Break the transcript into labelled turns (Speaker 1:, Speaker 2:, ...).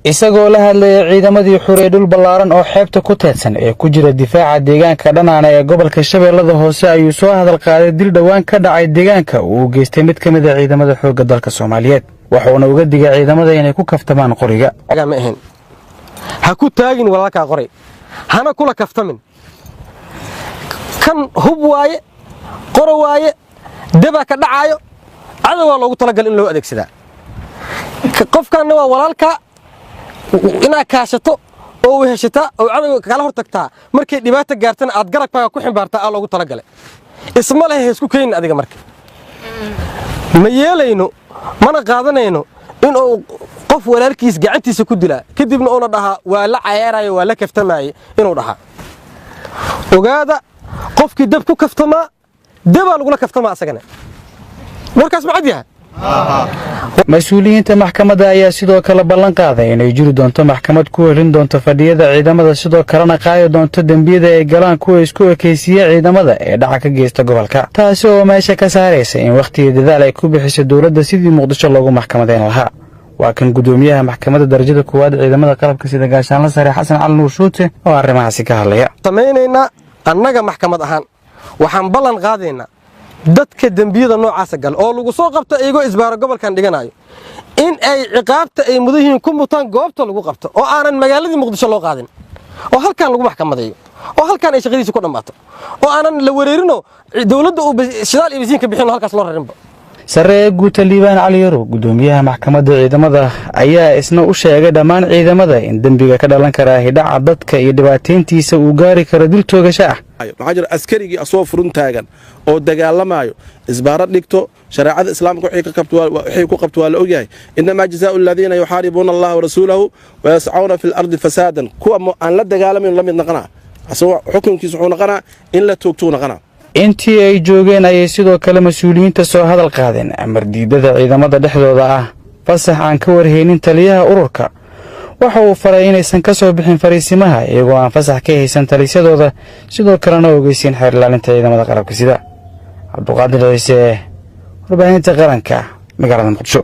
Speaker 1: isagoo la hadlayay ciidamadii xurey dhul ballaaran oo xeebta ku teedsan ee ku jira difaaca deegaanka Dhanaana ee gobolka Shabeellada Hoose ayuu soo hadal qaaday dil dhawaan ka dhacay deegaanka uu geystay mid kamid ah ciidamada xoogga dalka Soomaaliyeed wuxuuna uga digay ciidamada inay ku kaftamaan qoriga
Speaker 2: ha ku taagin walaalka qori hana kula kaftamin kan hub waaye qoro waaye daba ka dhacayo cadawga loogu talagal in loo adeegsada qofkaana waa walaalka ina kaashato oo weheshata oo cadawga kala hortagtaa markay dhibaato gaartana aad garabkaaga ku ximbaartaa loogu talagalay isma leh isku keenin adiga marka ma yeelayno mana qaadanayno in uu qof walaalkiis gacantiisa ku dila kadibna oo la dhaha waa la cayaarayo waa la kaftamay inuu dhaha ogaada qofkii dab ku kaftama daba lagu kaftama asagana warkaas ma cadiya
Speaker 1: mas'uuliyiinta maxkamadda ayaa sidoo kale ballan qaaday inay jiri doonto maxkamad ku helin doonto fadhiyada ciidamada sidoo kalena qaadi doonto dambiyada ay galaan kuwa isku ekaysiya ciidamada ee dhaca ka geysta gobolka taasi oo meesha ka saaraysa in waqtiga dadaal ay ku bixiso dawladda sidii Muqdisho loogu maxkamadeyn lahaa waa kan gudoomiyaha maxkamadda darajada koowaad ciidamada qalabka sida gaashaanle sare Xasan Cali Nuur Shuute oo arrimahaasi ka hadlaya
Speaker 2: sameeynayna annaga maxkamad ahaan waxaan ballan qaadaynaa dadka dambiyada noocaas gal oo lagu soo qabto iyagoo isbaaro gobolkan dhiganayo in ay ciqaabta ay mudahiin ku mutaan goobta lagu qabto oo aanan magaalada Muqdisho loo qaadin oo halkan lagu maxkamadeeyo oo halkan ay shaqadiisa ku dhamaato oo aanan la wareerino dawladda uu shidaal ibisiin ka bixin halkaas loo rarinba
Speaker 1: saree guuta Liibaan Cali Yarow gudoomiyaha maxkamadda ciidamada ayaa isna u sheegay dhammaan ciidamada in dambiga ka dhalan kara hidhaca dadka iyo dhibaateyntiisa uu gaari karo dil toogasho ah
Speaker 3: waxa jira askarigi asoo furun taagan oo dagaalamayo isbaara dhigto shariicada islaamka wixii ku qabto waa la ogyahay inma jazaa'u alladheena yuharibuna Allah wa rasuulahu wa yas'auna fil ardi fasadan kuwa aan la dagaalamin la mid naqana asoo xukunkiisu wuxuu naqana in la toogto naqana
Speaker 1: intii ay joogeen ayay sidoo kale mas'uuliyiinta soo hadal qaadeen amar diidada ciidamada dhexdooda ah fasax aan ka warheynin taliyaha ururka waxa uu faray inaysan ka soo bixin fariisimaha iyagoo aan fasax ka haysan talisadooda sidoo kalena ogeysiin xeer ilaalinta ciidamada qalabka sida Cabduqaadir Ciise warbaahinta qaranka magaalada Muqdisho.